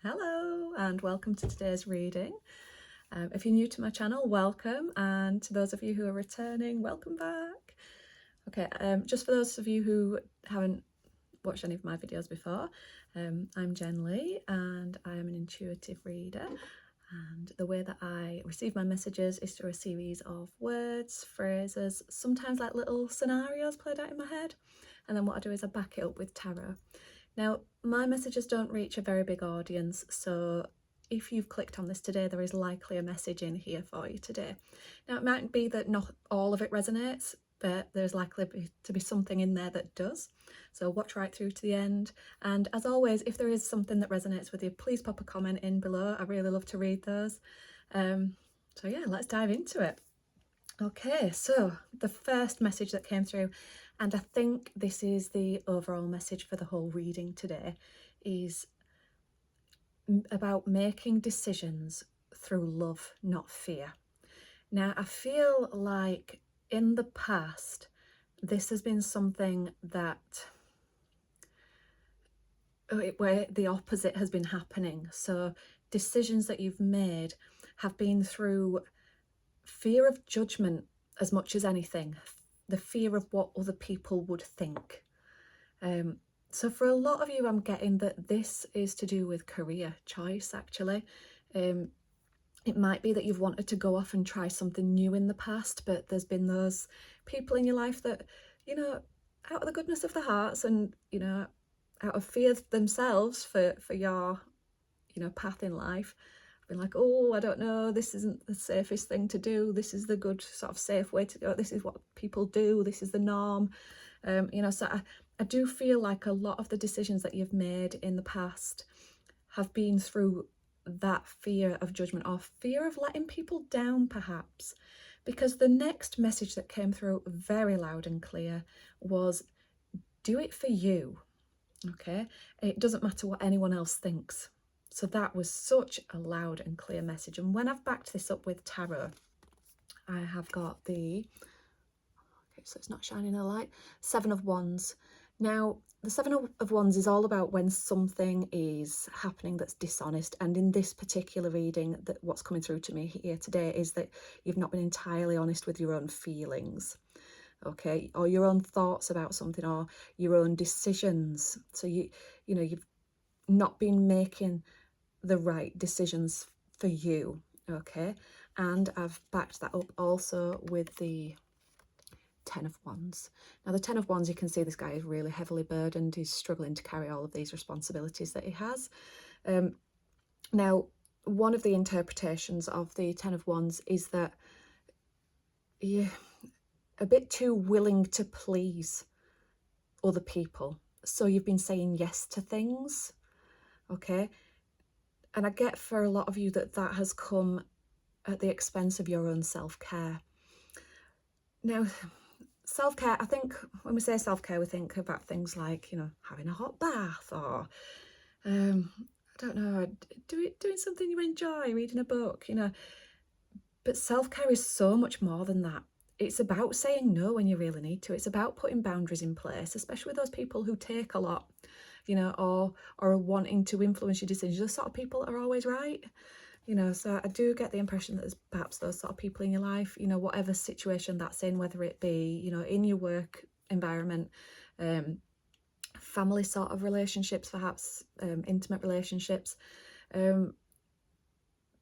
Hello and welcome to today's reading. If you're new to my channel, welcome, and to those of you who are returning, welcome back. Okay, just for those of you who haven't watched any of my videos before, I'm Jen Leigh and I am an intuitive reader, and the way that I receive my messages is through a series of words, phrases, sometimes like little scenarios played out in my head, and then what I do is I back it up with tarot. Now, my messages don't reach a very big audience, so if you've clicked on this today, there is likely a message in here for you today. Now, it might be that not all of it resonates, but there's likely to be something in there that does. So watch right through to the end. And as always, if there is something that resonates with you, please pop a comment in below. I really love to read those. So yeah, let's dive into it. Okay, so the first message that came through, and I think this is the overall message for the whole reading today, is about making decisions through love, not fear. Now, I feel like in the past, this has been something that where the opposite has been happening. So decisions that you've made have been through fear of judgment as much as anything, the fear of what other people would think. So for a lot of you, I'm getting that this is to do with career choice, actually. It might be that you've wanted to go off and try something new in the past, but there's been those people in your life that, out of the goodness of their hearts and, out of fear themselves for your, path in life, been like, oh, I don't know, this isn't the safest thing to do, this is the good sort of safe way to go, this is what people do, this is the norm. So I do feel like a lot of the decisions that you've made in the past have been through that fear of judgment or fear of letting people down, perhaps, because the next message that came through very loud and clear was, do it for you. Okay, it doesn't matter what anyone else thinks. So that was such a loud and clear message. And when I've backed this up with tarot, I have got the, okay, so it's not shining a light, Seven of Wands. Now, the Seven of Wands is all about when something is happening that's dishonest. And in this particular reading, that what's coming through to me here today is that you've not been entirely honest with your own feelings, okay, or your own thoughts about something, or your own decisions. So you've not been making the right decisions for you, okay? And I've backed that up also with the Ten of Wands. Now, the Ten of Wands, you can see this guy is really heavily burdened. He's struggling to carry all of these responsibilities that he has. Now, one of the interpretations of the Ten of Wands is that you're a bit too willing to please other people. So you've been saying yes to things, okay? And I get for a lot of you that that has come at the expense of your own self-care. Now, self-care, I think when we say self-care, we think about things like, having a hot bath, or, I don't know, doing something you enjoy, reading a book, But self-care is so much more than that. It's about saying no when you really need to. It's about putting boundaries in place, especially with those people who take a lot, or are wanting to influence your decisions. Those sort of people are always right, so I do get the impression that there's perhaps those sort of people in your life, whatever situation that's in, whether it be, in your work environment, family sort of relationships, perhaps intimate relationships. But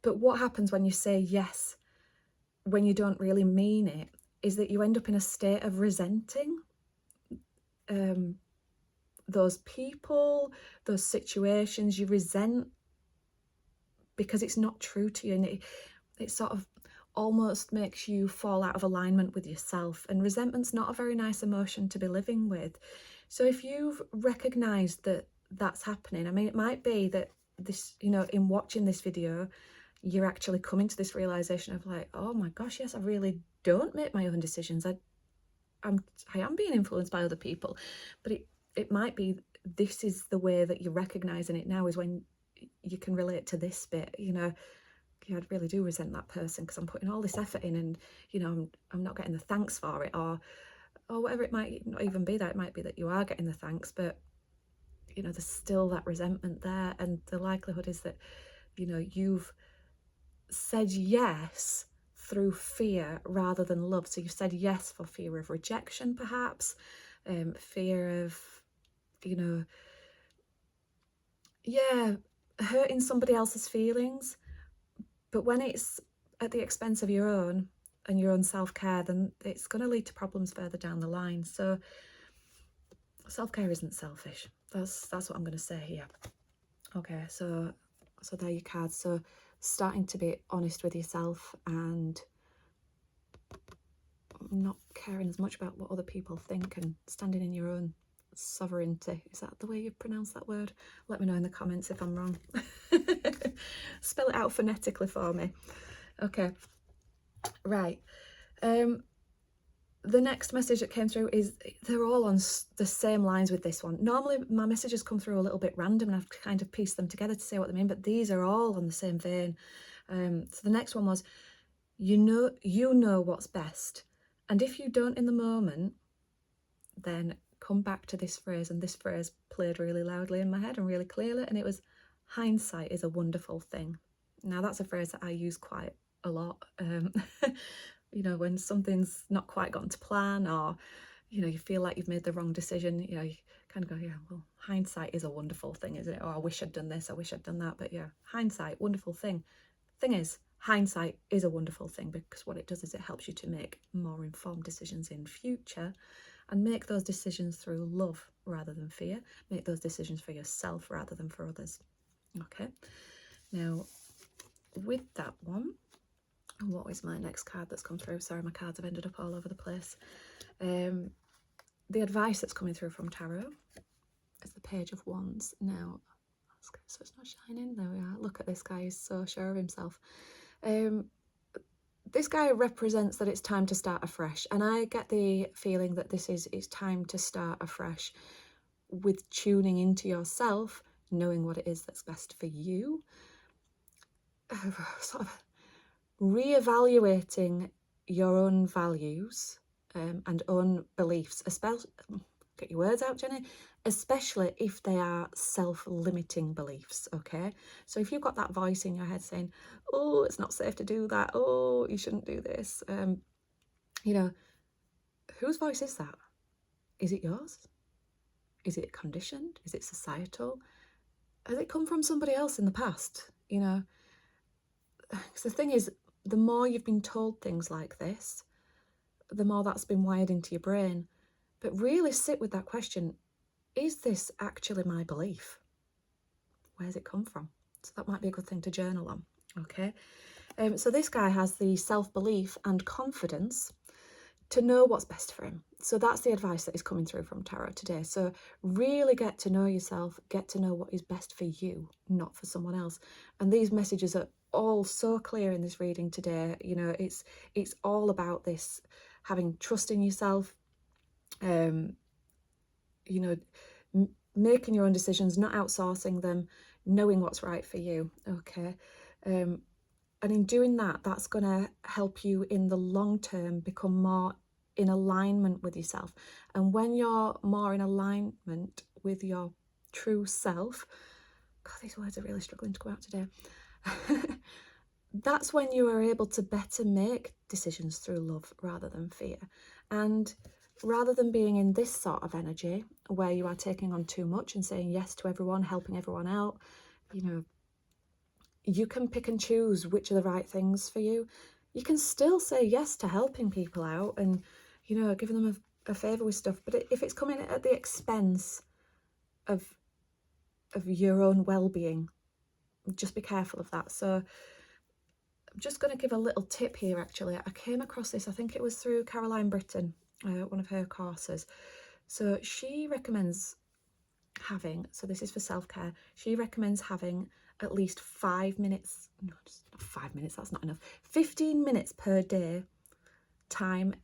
what happens when you say yes, when you don't really mean it, is that you end up in a state of resenting those people, those situations. You resent because it's not true to you, and it sort of almost makes you fall out of alignment with yourself. And resentment's not a very nice emotion to be living with. So if you've recognised that that's happening, I mean, it might be that this, in watching this video, you're actually coming to this realisation of like, oh my gosh, yes, I really don't make my own decisions. I am being influenced by other people. But it might be this is the way that you're recognising it now, is when you can relate to this bit, I really do resent that person because I'm putting all this effort in, and I'm not getting the thanks for it, or whatever. It might not even be that. It might be that you are getting the thanks, but you know, there's still that resentment there, and the likelihood is that, you know, you've said yes through fear rather than love. So you've said yes for fear of rejection, perhaps, fear of, you know, yeah, hurting somebody else's feelings. But when it's at the expense of your own and your own self-care, then it's going to lead to problems further down the line. So self-care isn't selfish. That's what I'm going to say here. Okay, so there are your cards. So starting to be honest with yourself and not caring as much about what other people think and standing in your own sovereignty. Is that the way you pronounce that word? Let me know in the comments if I'm wrong. Spell it out phonetically for me. Okay, right. The next message that came through is, they're all on the same lines with this one. Normally my messages come through a little bit random and I've kind of pieced them together to say what they mean, but these are all on the same vein. So the next one was, you know what's best. And if you don't in the moment, then come back to this phrase. And this phrase played really loudly in my head and really clearly, and it was, hindsight is a wonderful thing. Now that's a phrase that I use quite a lot. You know, when something's not quite gone to plan, or, you know, you feel like you've made the wrong decision, you know, you kind of go, yeah, well, hindsight is a wonderful thing, isn't it? Oh, I wish I'd done this, I wish I'd done that. But yeah, hindsight, wonderful thing. Thing is, hindsight is a wonderful thing, because what it does is it helps you to make more informed decisions in future, and make those decisions through love rather than fear. Make those decisions for yourself rather than for others. Okay, now with that one, what is my next card that's come through? Sorry, my cards have ended up all over the place. The advice that's coming through from tarot is the Page of Wands. Now, so it's not shining. There we are. Look at this guy, he's so sure of himself. This guy represents that it's time to start afresh, and I get the feeling that it's time to start afresh with tuning into yourself, knowing what it is that's best for you, sort of reevaluating your own values and own beliefs, especially, get your words out, Jenny, especially if they are self-limiting beliefs. Okay, so if you've got that voice in your head saying, oh, it's not safe to do that, oh, you shouldn't do this, you know, whose voice is that? Is it yours? Is it conditioned? Is it societal? Has it come from somebody else in the past? You know, because the thing is, the more you've been told things like this, the more that's been wired into your brain. But really sit with that question, is this actually my belief? Where's it come from? So that might be a good thing to journal on. Okay, so this guy has the self-belief and confidence to know what's best for him. So that's the advice that is coming through from tarot today. So really get to know yourself, get to know what is best for you, not for someone else. And these messages are all so clear in this reading today. You know, it's all about this, having trust in yourself, you know, making your own decisions, not outsourcing them, knowing what's right for you. Okay, and in doing that, that's going to help you in the long term become more in alignment with yourself. And when you're more in alignment with your true self, God, these words are really struggling to go out today. That's when you are able to better make decisions through love rather than fear. And rather than being in this sort of energy where you are taking on too much and saying yes to everyone, helping everyone out, you know, you can pick and choose which are the right things for you. You can still say yes to helping people out and, you know, giving them a favour with stuff. But if it's coming at the expense of your own well-being, just be careful of that. So I'm just going to give a little tip here, actually. I came across this, I think it was through Caroline Britton, one of her courses. So she recommends having, so this is for self-care, she recommends having at least 5 minutes, no, just not 5 minutes, that's not enough, 15 minutes per day time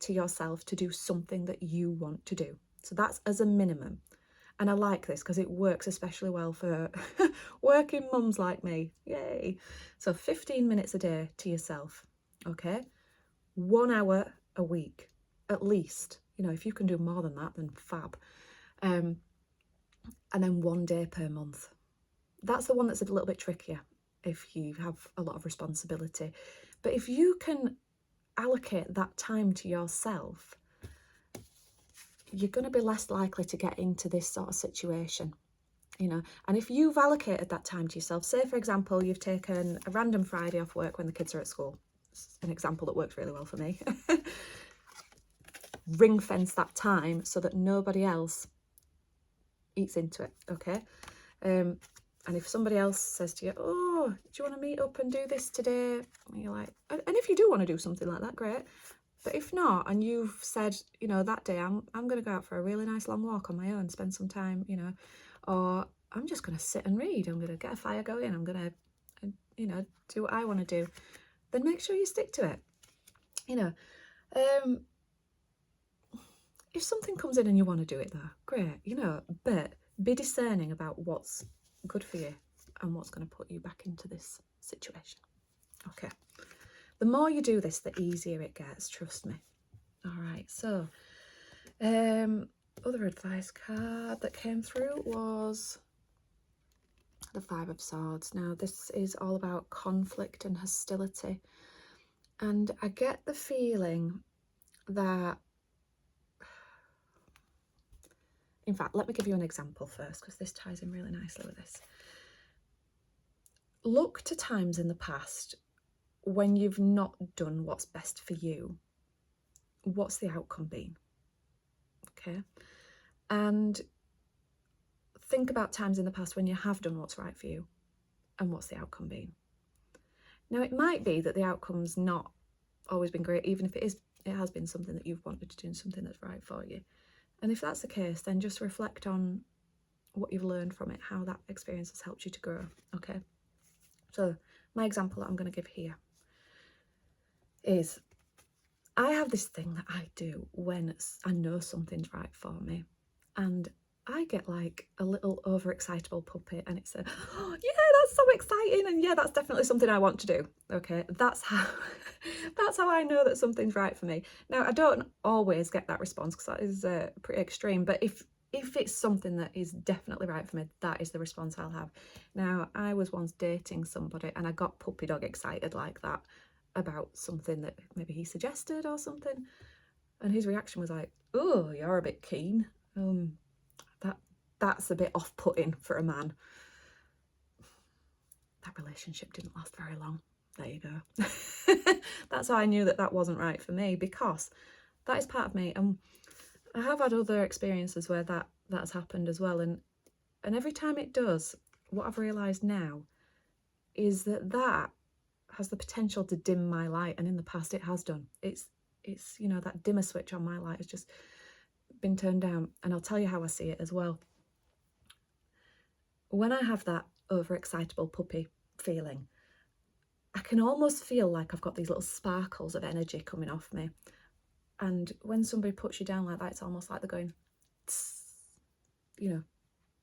to yourself to do something that you want to do. So that's as a minimum. And I like this because it works especially well for working mums like me. Yay. So 15 minutes a day to yourself. Okay, 1 hour a week at least. You know, if you can do more than that, then fab. and then 1 day per month. That's the one that's a little bit trickier if you have a lot of responsibility. But if you can allocate that time to yourself, you're going to be less likely to get into this sort of situation, you know. And if you've allocated that time to yourself, say for example, you've taken a random Friday off work when the kids are at school. It's an example that works really well for me. Ring fence that time so that nobody else eats into it, okay? And if somebody else says to you, oh, do you want to meet up and do this today? And you're like, and if you do want to do something like that, great. But if not, and you've said, you know, that day I'm going to go out for a really nice long walk on my own, spend some time, you know, or I'm just going to sit and read. I'm going to get a fire going. I'm going to, you know, do what I want to do. Then make sure you stick to it. You know, if something comes in and you want to do it though, great, you know, but be discerning about what's good for you and what's going to put you back into this situation. Okay. The more you do this, the easier it gets, trust me. All right, so other advice card that came through was the 5 of Swords. Now, this is all about conflict and hostility. And I get the feeling that, in fact, let me give you an example first, because this ties in really nicely with this. Look to times in the past when you've not done what's best for you. What's the outcome been? Okay. And think about times in the past when you have done what's right for you and what's the outcome been. Now, it might be that the outcome's not always been great, even if it has been something that you've wanted to do and something that's right for you. And if that's the case, then just reflect on what you've learned from it, how that experience has helped you to grow, okay? So my example that I'm going to give here is, I have this thing that I do when I know something's right for me, and I get like a little overexcitable puppy, and it's oh yeah, that's so exciting, and yeah, that's definitely something I want to do. Okay, that's how I know that something's right for me. Now, I don't always get that response because that is pretty extreme, but if it's something that is definitely right for me, that is the response I'll have. Now, I was once dating somebody and I got puppy dog excited like that about something that maybe he suggested or something, and his reaction was like, oh, you're a bit keen. That's a bit off-putting for a man. That relationship didn't last very long. There you go. That's how I knew that wasn't right for me, because that is part of me, and I have had other experiences where that's happened as well, and every time it does, what I've realised now is that has the potential to dim my light, and in the past it has done. It's you know, that dimmer switch on my light has just been turned down, and I'll tell you how I see it as well. When I have that overexcitable puppy feeling, I can almost feel like I've got these little sparkles of energy coming off me. And when somebody puts you down like that, it's almost like they're going, tss, you know,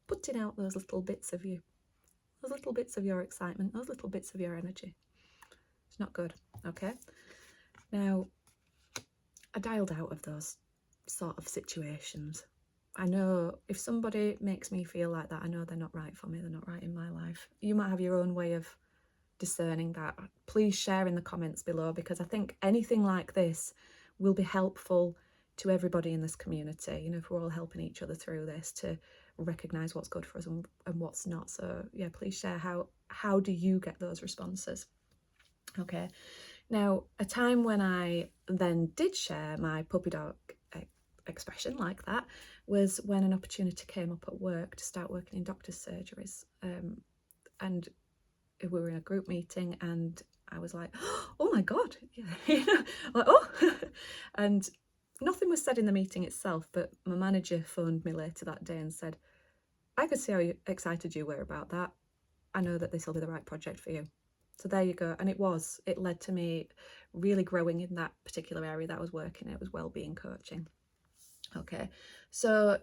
putting out those little bits of you, those little bits of your excitement, those little bits of your energy. It's not good, okay? Now, I dialed out of those sort of situations. I know if somebody makes me feel like that, I know they're not right for me, they're not right in my life. You might have your own way of discerning that. Please share in the comments below, because I think anything like this will be helpful to everybody in this community. You know, if we're all helping each other through this, to recognise what's good for us and what's not. So yeah, please share how do you get those responses? Okay. Now, a time when I then did share my puppy dog expression like that was when an opportunity came up at work to start working in doctor's surgeries, and we were in a group meeting, and I was like, oh my god, you know, like, oh and nothing was said in the meeting itself, but my manager phoned me later that day and said, I could see how excited you were about that. I know that this will be the right project for you. So there you go. And it led to me really growing in that particular area that I was working in. It was wellbeing coaching. Okay, so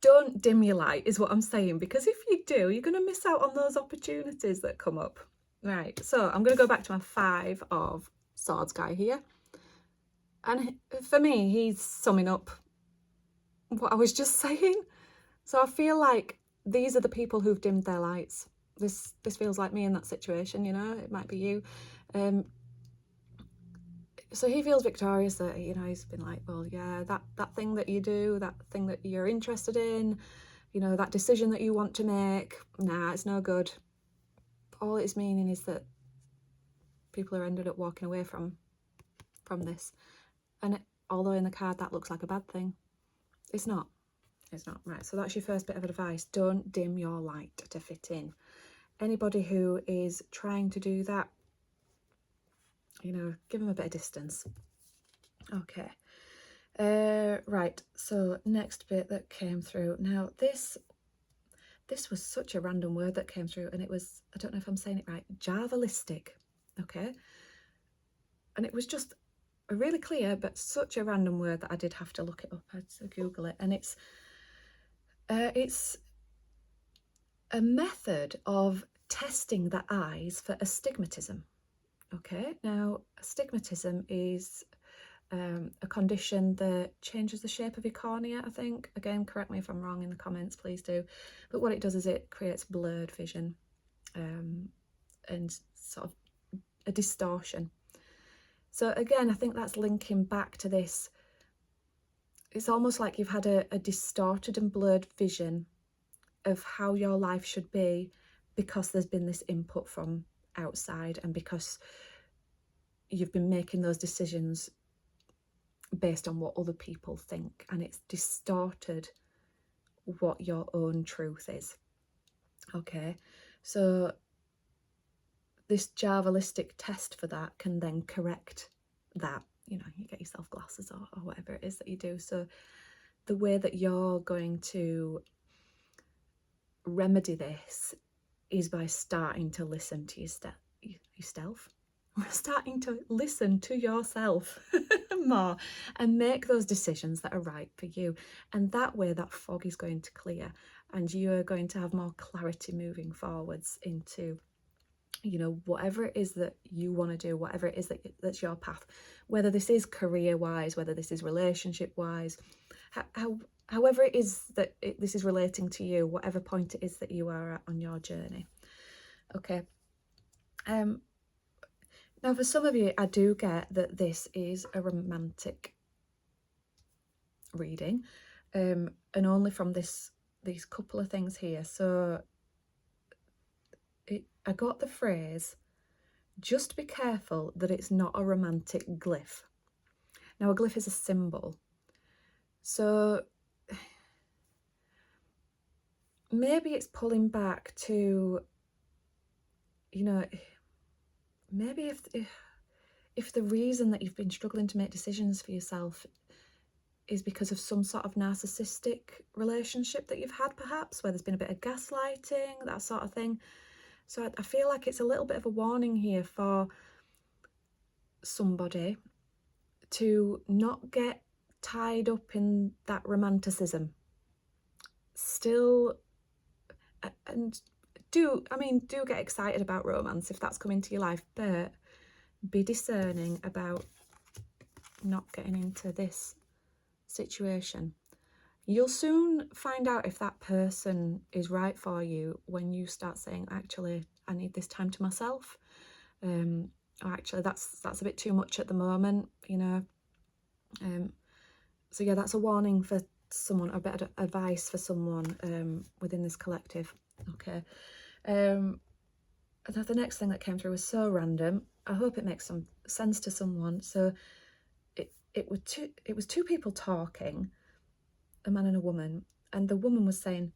don't dim your light is what I'm saying, because if you do, you're going to miss out on those opportunities that come up. Right, so I'm going to go back to my 5 of Swords guy here. And for me, he's summing up what I was just saying. So I feel like these are the people who've dimmed their lights. This feels like me in that situation, you know, it might be you. So he feels victorious that, you know, he's been like, well, yeah, that thing that you do, that thing that you're interested in, you know, that decision that you want to make, nah, it's no good. All it's meaning is that people are ended up walking away from this. And although in the card that looks like a bad thing, it's not. It's not. Right, so that's your first bit of advice. Don't dim your light to fit in. Anybody who is trying to do that, you know, give them a bit of distance. Okay. Right, so next bit that came through. Now this was such a random word that came through, and it was, I don't know if I'm saying it right, Javalistic. Okay. And it was just a really clear but such a random word that I did have to look it up. I had to Google it, and it's a method of testing the eyes for astigmatism. Okay, now astigmatism is a condition that changes the shape of your cornea, I think. Again, correct me if I'm wrong in the comments, please do. But what it does is it creates blurred vision and sort of a distortion. So again, I think that's linking back to this. It's almost like you've had a distorted and blurred vision of how your life should be because there's been this input from outside, and because you've been making those decisions based on what other people think, and it's distorted what your own truth is. Okay, so this Javalistic test for that can then correct that. You know, you get yourself glasses or whatever it is that you do. So the way that you're going to remedy this is by starting to listen to yourself. Starting to listen to yourself more and make those decisions that are right for you. And that way that fog is going to clear, and you're going to have more clarity moving forwards into, you know, whatever it is that you want to do, whatever it is that's your path, whether this is career wise, whether this is relationship wise, however it is that this is relating to you, whatever point it is that you are at on your journey. Okay. Now, for some of you, I do get that this is a romantic reading, and only from these couple of things here. So I got the phrase, just be careful that it's not a romantic glyph. Now, a glyph is a symbol. So maybe it's pulling back to, you know, maybe if the reason that you've been struggling to make decisions for yourself is because of some sort of narcissistic relationship that you've had, perhaps, where there's been a bit of gaslighting, that sort of thing. So I feel like it's a little bit of a warning here for somebody to not get tied up in that romanticism. Still, and do get excited about romance if that's coming to your life, but be discerning about not getting into this situation. You'll soon find out if that person is right for you when you start saying, actually, I need this time to myself. Or actually, that's a bit too much at the moment, you know. So yeah, that's a warning for someone, a bit of advice for someone within this collective. Okay. The next thing that came through was so random. I hope it makes some sense to someone. So it was two people talking, a man and a woman, and the woman was saying,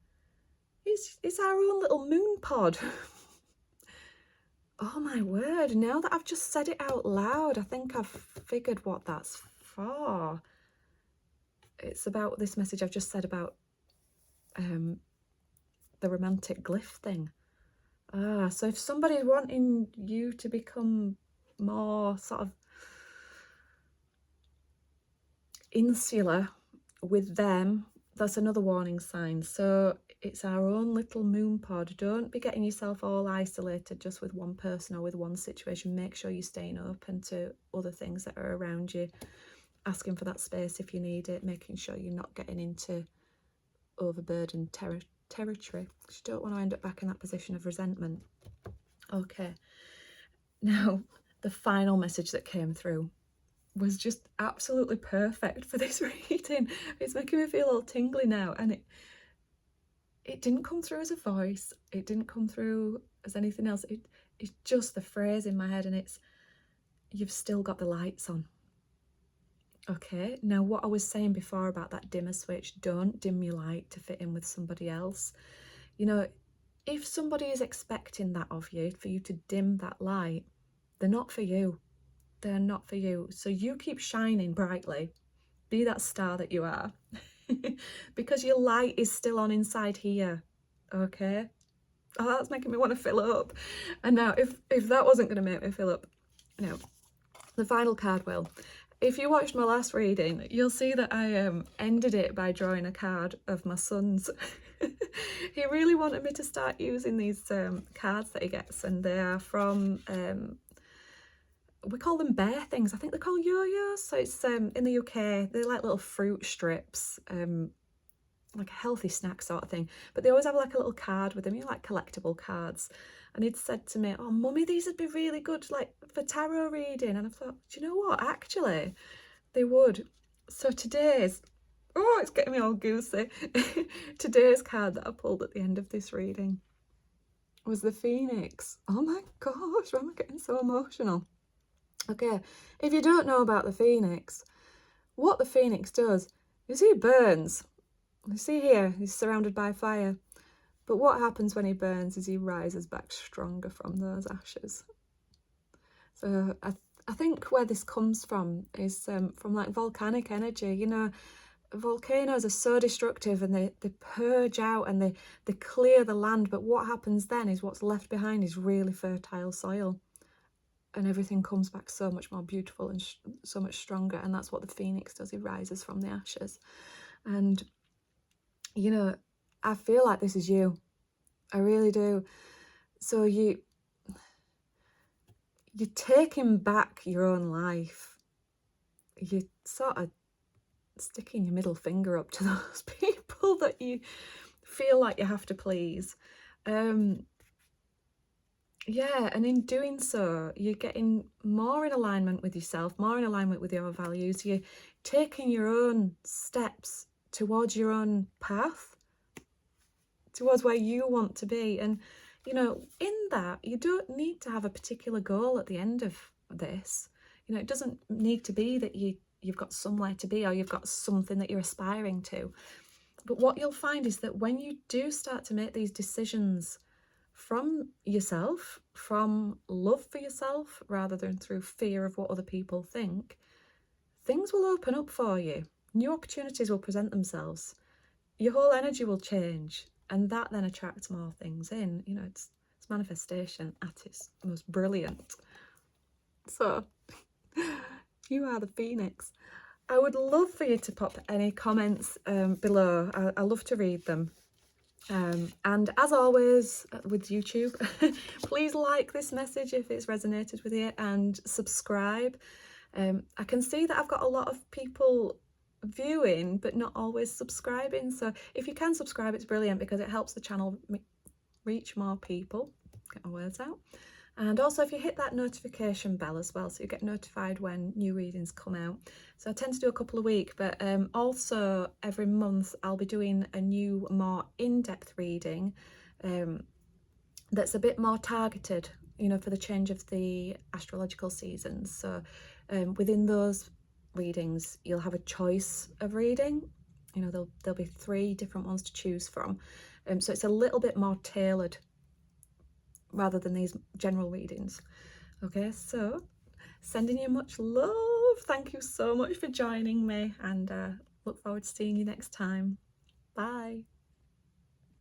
it's our own little moon pod. Oh my word, now that I've just said it out loud, I think I've figured what that's for. It's about this message I've just said about the romantic glyph thing. So if somebody's wanting you to become more sort of insular with them, that's another warning sign. So it's our own little moon pod. Don't be getting yourself all isolated just with one person or with one situation. Make sure you're staying open to other things that are around you. asking for that space if you need it, making sure you're not getting into overburdened territory. You don't want to end up back in that position of resentment. Okay, now the final message that came through was just absolutely perfect for this reading. It's making me feel all tingly now, and it didn't come through as a voice, it didn't come through as anything else. It's just the phrase in my head, and it's, you've still got the lights on. Okay, now what I was saying before about that dimmer switch, don't dim your light to fit in with somebody else. You know, if somebody is expecting that of you, for you to dim that light, they're not for you. They're not for you. So you keep shining brightly. Be that star that you are. Because your light is still on inside here. Okay? Oh, that's making me want to fill up. And now, if that wasn't going to make me fill up, no, the final card will. If you watched my last reading, you'll see that I ended it by drawing a card of my son's. He really wanted me to start using these cards that he gets, and they are from, we call them bear things. I think they're called yo-yos. So it's in the UK, they're like little fruit strips, like a healthy snack sort of thing. But they always have like a little card with them, you know, like collectible cards. And he'd said to me, oh, Mummy, these would be really good, like, for tarot reading. And I thought, do you know what? Actually, they would. So today's, oh, it's getting me all goosey. Today's card that I pulled at the end of this reading was the Phoenix. Oh my gosh, why am I getting so emotional? Okay, if you don't know about the Phoenix, what the Phoenix does is he burns. You see here, he's surrounded by fire. But what happens when he burns is he rises back stronger from those ashes. So I think where this comes from is from like volcanic energy. You know, volcanoes are so destructive, and they purge out and they clear the land. But what happens then is what's left behind is really fertile soil. And everything comes back so much more beautiful and so much stronger. And that's what the Phoenix does. He rises from the ashes. And, you know, I feel like this is you. I really do. So you're taking back your own life. You're sort of sticking your middle finger up to those people that you feel like you have to please. Yeah, and in doing so, you're getting more in alignment with yourself, more in alignment with your values. You're taking your own steps towards your own path, towards where you want to be. And, you know, in that, you don't need to have a particular goal at the end of this. You know, it doesn't need to be that you've got somewhere to be, or you've got something that you're aspiring to. But what you'll find is that when you do start to make these decisions from yourself, from love for yourself, rather than through fear of what other people think, things will open up for you. New opportunities will present themselves. Your whole energy will change, and that then attracts more things in. You know, it's manifestation at its most brilliant. So, you are the Phoenix. I would love for you to pop any comments below. I love to read them. And as always with YouTube, please like this message if it's resonated with you, and subscribe. I can see that I've got a lot of people viewing but not always subscribing, so if you can subscribe, it's brilliant because it helps the channel reach more people, get my words out. And also if you hit that notification bell as well, so you get notified when new readings come out. So I tend to do a couple a week, but also every month I'll be doing a new, more in-depth reading that's a bit more targeted, you know, for the change of the astrological seasons. So within those readings, you'll have a choice of reading. You know, there'll be 3 different ones to choose from. So it's a little bit more tailored rather than these general readings. Okay, so sending you much love. Thank you so much for joining me, and look forward to seeing you next time. Bye.